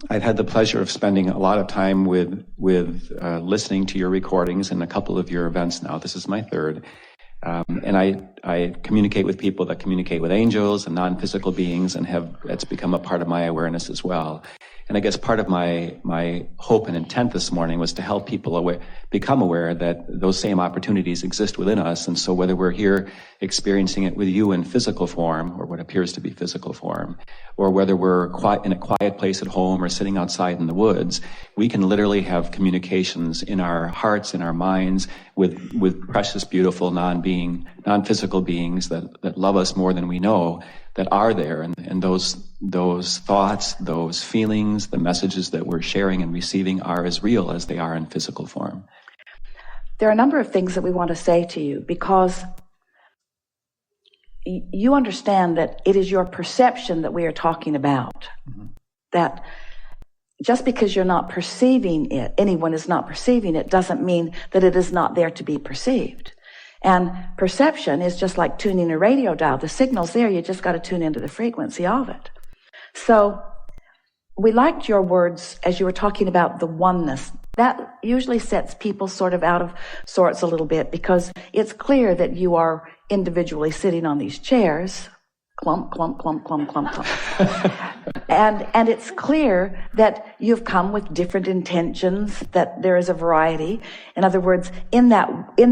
I've had the pleasure of spending a lot of time with listening to your recordings and a couple of your events now. This is my third. And I communicate with people that communicate with angels and non-physical beings, and it's become a part of my awareness as well. And I guess part of my hope and intent this morning was to help people become aware that those same opportunities exist within us. And so whether we're here experiencing it with you in physical form, or what appears to be physical form, or whether we're in a quiet place at home or sitting outside in the woods, we can literally have communications in our hearts, in our minds, with precious, beautiful, non-physical beings that love us more than we know, that are there. And those thoughts, those feelings, the messages that we're sharing and receiving are as real as they are in physical form. There are a number of things that we want to say to you, because you understand that it is your perception that we are talking about. Mm-hmm. That just because you're not perceiving it, anyone is not perceiving it, doesn't mean that it is not there to be perceived. And perception is just like tuning a radio dial. The signal's there, you just got to tune into the frequency of it. So we liked your words as you were talking about the oneness. That usually sets people sort of out of sorts a little bit, because it's clear that you are individually sitting on these chairs, clump, clump, clump, clump, clump, clump. And it's clear that you've come with different intentions, that there is a variety. In other words, in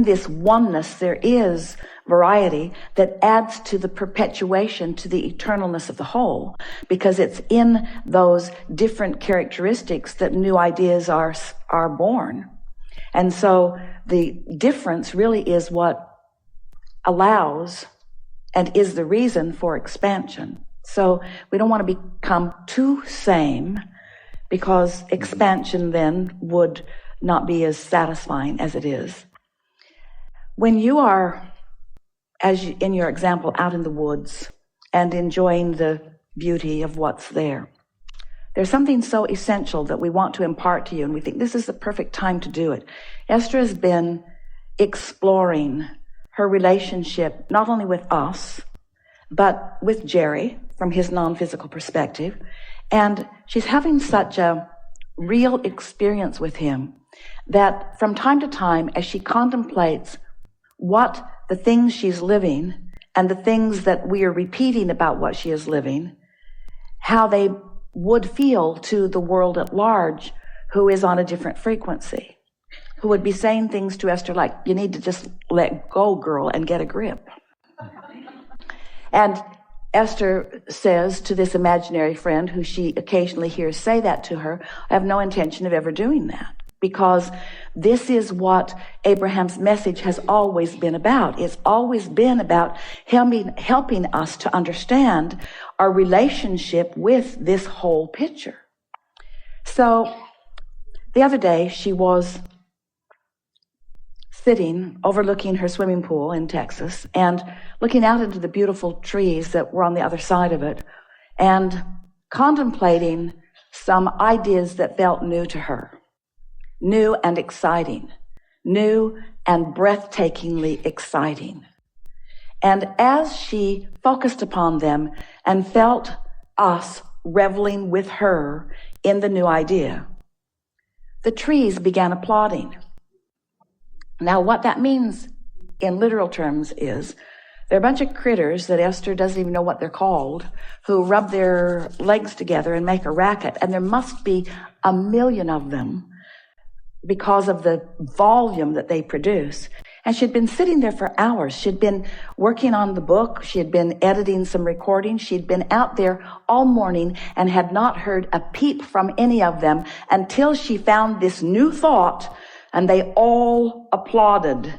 this oneness, there is variety that adds to the perpetuation, to the eternalness of the whole, because it's in those different characteristics that new ideas are born. And so the difference really is what allows and is the reason for expansion. So we don't want to become too same, because expansion then would not be as satisfying as it is. When you are, in your example, out in the woods and enjoying the beauty of what's there, there's something so essential that we want to impart to you, and we think this is the perfect time to do it. Esther has been exploring her relationship not only with us, but with Jerry from his non-physical perspective. And she's having such a real experience with him that from time to time, as she contemplates what the things she's living and the things that we are repeating about what she is living, how they would feel to the world at large who is on a different frequency, who would be saying things to Esther like, you need to just let go, girl, and get a grip. And Esther says to this imaginary friend, who she occasionally hears say that to her, I have no intention of ever doing that, because this is what Abraham's message has always been about. It's always been about helping us to understand our relationship with this whole picture. So the other day she was sitting overlooking her swimming pool in Texas and looking out into the beautiful trees that were on the other side of it and contemplating some ideas that felt new to her, new and exciting, new and breathtakingly exciting. And as she focused upon them and felt us reveling with her in the new idea, the trees began applauding. Now, what that means in literal terms is there are a bunch of critters that Esther doesn't even know what they're called, who rub their legs together and make a racket. And there must be 1 million of them because of the volume that they produce. And she'd been sitting there for hours. She'd been working on the book. She had been editing some recordings. She'd been out there all morning and had not heard a peep from any of them until she found this new thought, and they all applauded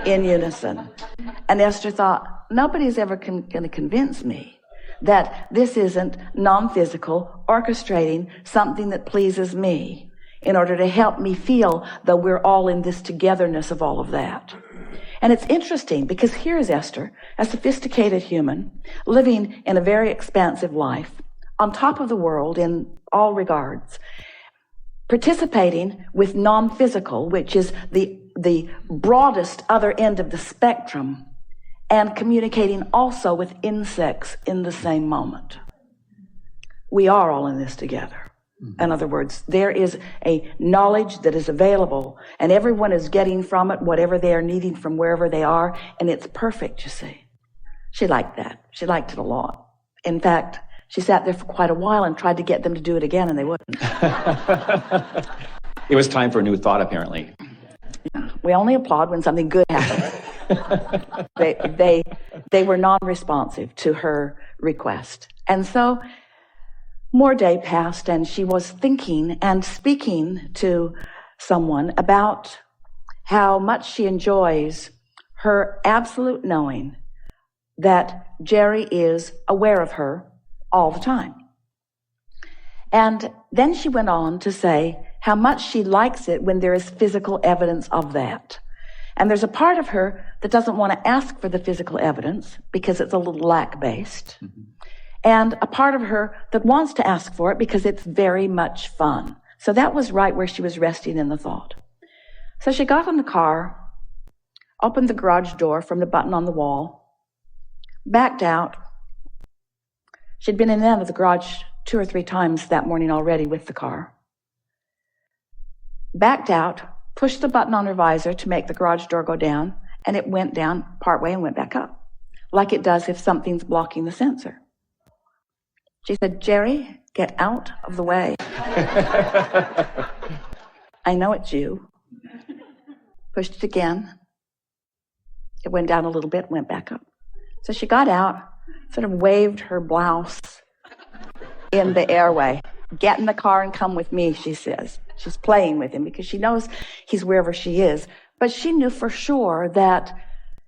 in unison. And Esther thought, nobody's ever going to convince me that this isn't non-physical, orchestrating something that pleases me in order to help me feel that we're all in this togetherness of all of that. And it's interesting because here is Esther, a sophisticated human, living in a very expansive life, on top of the world in all regards, participating with non-physical, which is the broadest other end of the spectrum, and communicating also with insects in the same moment. We are all in this together. In other words, there is a knowledge that is available, and everyone is getting from it whatever they are needing from wherever they are, and it's perfect, you see. She liked that. She liked it a lot. In fact, she sat there for quite a while and tried to get them to do it again, and they wouldn't. It was time for a new thought, apparently. Yeah. We only applaud when something good happens. They were non-responsive to her request. And so more day passed, and she was thinking and speaking to someone about how much she enjoys her absolute knowing that Jerry is aware of her all the time. And then she went on to say how much she likes it when there is physical evidence of that. And there's a part of her that doesn't want to ask for the physical evidence because it's a little lack-based. Mm-hmm. And a part of her that wants to ask for it because it's very much fun. So that was right where she was resting in the thought. So she got in the car, opened the garage door from the button on the wall, backed out. She'd been in and out of the garage 2 or 3 times that morning already with the car. Backed out, pushed the button on her visor to make the garage door go down, and it went down partway and went back up, like it does if something's blocking the sensor. She said, "Jerry, get out of the way." "I know it's you." Pushed it again. It went down a little bit, went back up. So she got out, sort of waved her blouse in the airway. "Get in the car and come with me," she says. She's playing with him because she knows he's wherever she is. But she knew for sure that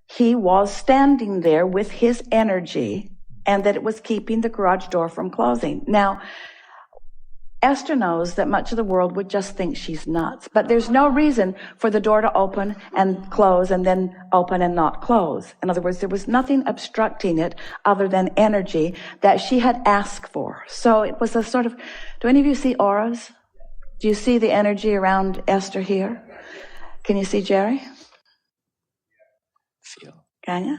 he was standing there with his energy and that it was keeping the garage door from closing. Now, Esther knows that much of the world would just think she's nuts, but there's no reason for the door to open and close and then open and not close. In other words, there was nothing obstructing it other than energy that she had asked for. So it was a sort of, do any of you see auras? Do you see the energy around Esther here? Can you see Jerry? Feel. Can you?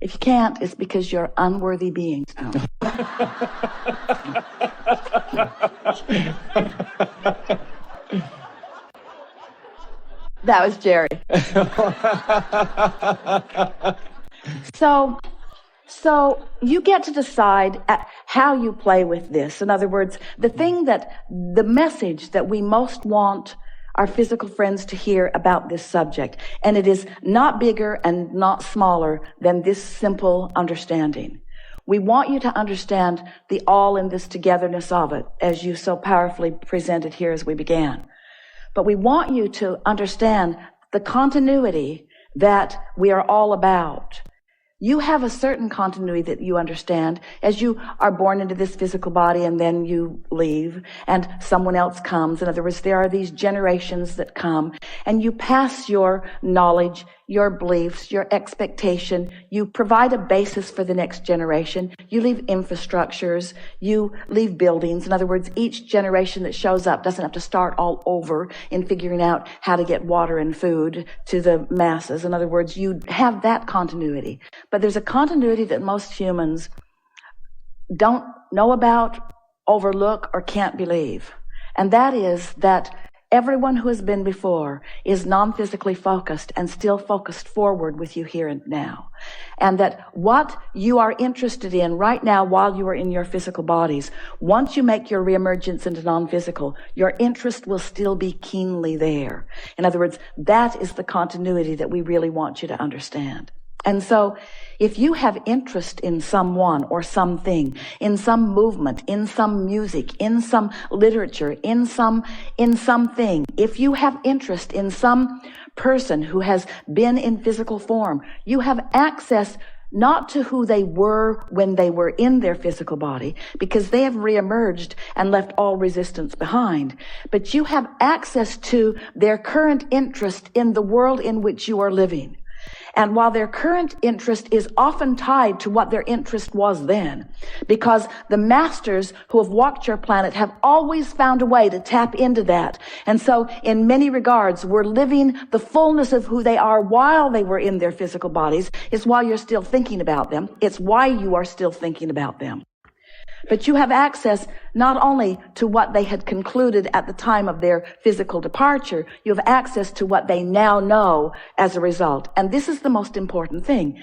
If you can't, it's because you're unworthy beings. That was Jerry. So you get to decide how you play with this. In other words, the message that we most want our physical friends to hear about this subject, and it is not bigger and not smaller than this simple understanding. We want you to understand the all in this togetherness of it, as you so powerfully presented here as we began. But we want you to understand the continuity that we are all about. You have a certain continuity that you understand as you are born into this physical body and then you leave and someone else comes. In other words, there are these generations that come and you pass your knowledge, your beliefs, your expectation. You provide a basis for the next generation. You leave infrastructures. You leave buildings. In other words, each generation that shows up doesn't have to start all over in figuring out how to get water and food to the masses. In other words, you have that continuity. But there's a continuity that most humans don't know about, overlook, or can't believe. And that is that everyone who has been before is non-physically focused and still focused forward with you here and now. And that what you are interested in right now while you are in your physical bodies, once you make your reemergence into non-physical, your interest will still be keenly there. In other words, that is the continuity that we really want you to understand. And so if you have interest in someone or something, in some movement, in some music, in some literature, in something, if you have interest in some person who has been in physical form, you have access not to who they were when they were in their physical body, because they have reemerged and left all resistance behind. But you have access to their current interest in the world in which you are living. And while their current interest is often tied to what their interest was then, because the masters who have walked your planet have always found a way to tap into that. And so in many regards, we're living the fullness of who they are while they were in their physical bodies. It's while you're still thinking about them. It's why you are still thinking about them. But you have access not only to what they had concluded at the time of their physical departure, you have access to what they now know as a result. And this is the most important thing.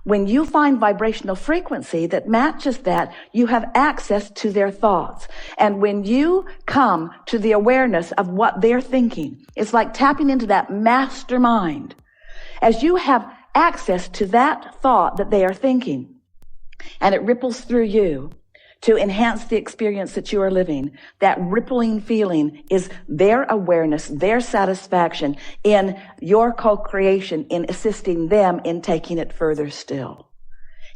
When you find vibrational frequency that matches that, you have access to their thoughts. And when you come to the awareness of what they're thinking, it's like tapping into that mastermind. As you have access to that thought that they are thinking, and it ripples through you to enhance the experience that you are living, that rippling feeling is their awareness, their satisfaction in your co-creation, in assisting them in taking it further still.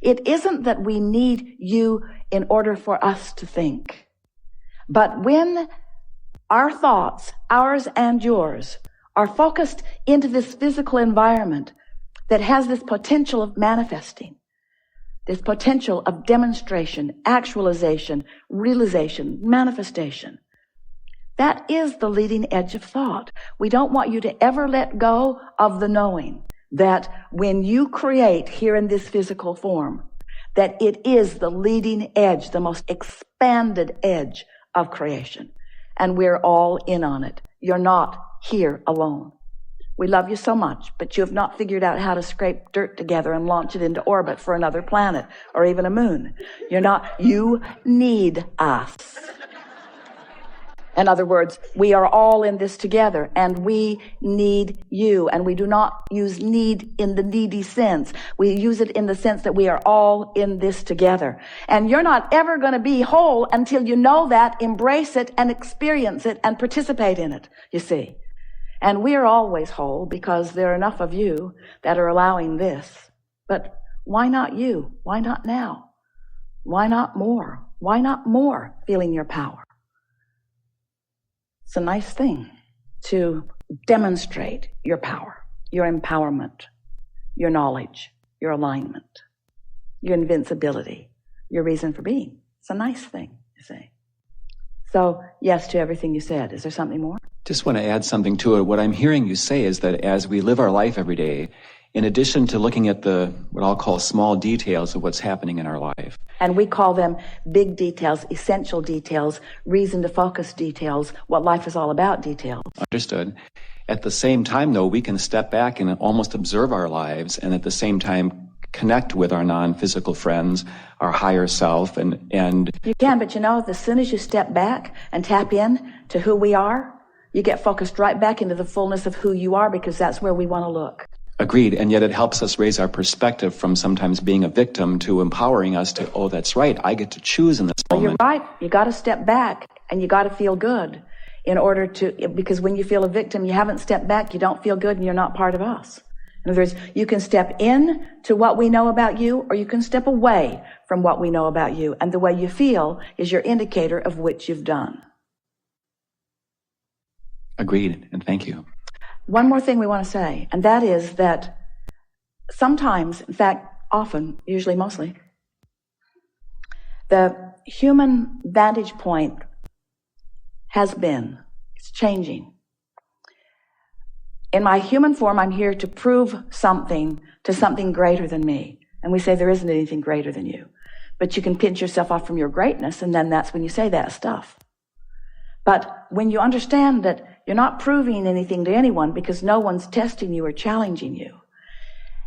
It isn't that we need you in order for us to think. But when our thoughts, ours and yours, are focused into this physical environment that has this potential of manifesting, this potential of demonstration, actualization, realization, manifestation. That is the leading edge of thought. We don't want you to ever let go of the knowing that when you create here in this physical form, that it is the leading edge, the most expanded edge of creation. And we're all in on it. You're not here alone. We love you so much, but you have not figured out how to scrape dirt together and launch it into orbit for another planet or even a moon. You need us. In other words, we are all in this together and we need you. And we do not use need in the needy sense. We use it in the sense that we are all in this together. And you're not ever going to be whole until you know that, embrace it and experience it and participate in it, you see. And we are always whole because there are enough of you that are allowing this. But why not you? Why not now? Why not more? Why not more feeling your power? It's a nice thing to demonstrate your power, your empowerment, your knowledge, your alignment, your invincibility, your reason for being. It's a nice thing, you see. So, yes to everything you said. Is there something more? Just want to add something to it. What I'm hearing you say is that as we live our life every day, in addition to looking at what I'll call small details of what's happening in our life. And we call them big details, essential details, reason to focus details, what life is all about details. Understood. At the same time, though, we can step back and almost observe our lives and at the same time connect with our non-physical friends, our higher self, and you can, but as soon as you step back and tap in to who we are, you get focused right back into the fullness of who you are, because that's where we want to look. Agreed. And yet it helps us raise our perspective from sometimes being a victim to empowering us to, oh, that's right, I get to choose in this moment. You're right. You got to step back and you got to feel good in order to, because when you feel a victim, you haven't stepped back, you don't feel good, and you're not part of us. In other words, you can step in to what we know about you, or you can step away from what we know about you. And the way you feel is your indicator of which you've done. Agreed, and thank you. One more thing we want to say, and that is that sometimes, in fact, often, usually mostly, the human vantage point it's changing. In my human form, I'm here to prove something to something greater than me. And we say there isn't anything greater than you. But you can pinch yourself off from your greatness, and then that's when you say that stuff. But when you understand that you're not proving anything to anyone because no one's testing you or challenging you,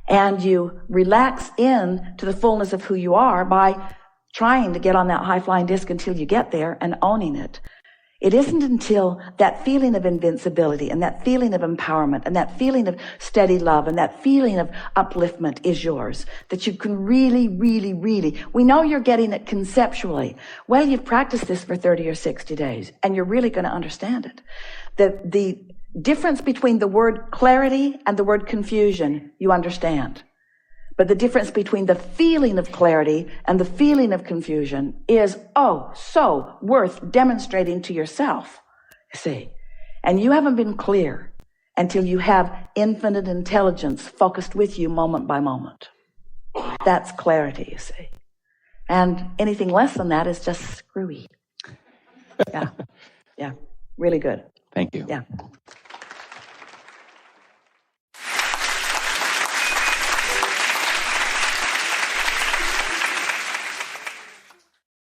and you relax in to the fullness of who you are by trying to get on that high-flying disc until you get there and owning it, it isn't until that feeling of invincibility and that feeling of empowerment and that feeling of steady love and that feeling of upliftment is yours that you can really, really, really, we know you're getting it conceptually. Well, you've practiced this for 30 or 60 days and you're really going to understand it. The difference between the word clarity and the word confusion, you understand. But the difference between the feeling of clarity and the feeling of confusion is, oh, so worth demonstrating to yourself, you see. And you haven't been clear until you have infinite intelligence focused with you moment by moment. That's clarity, you see. And anything less than that is just screwy. Yeah. Really good. Thank you. Yeah.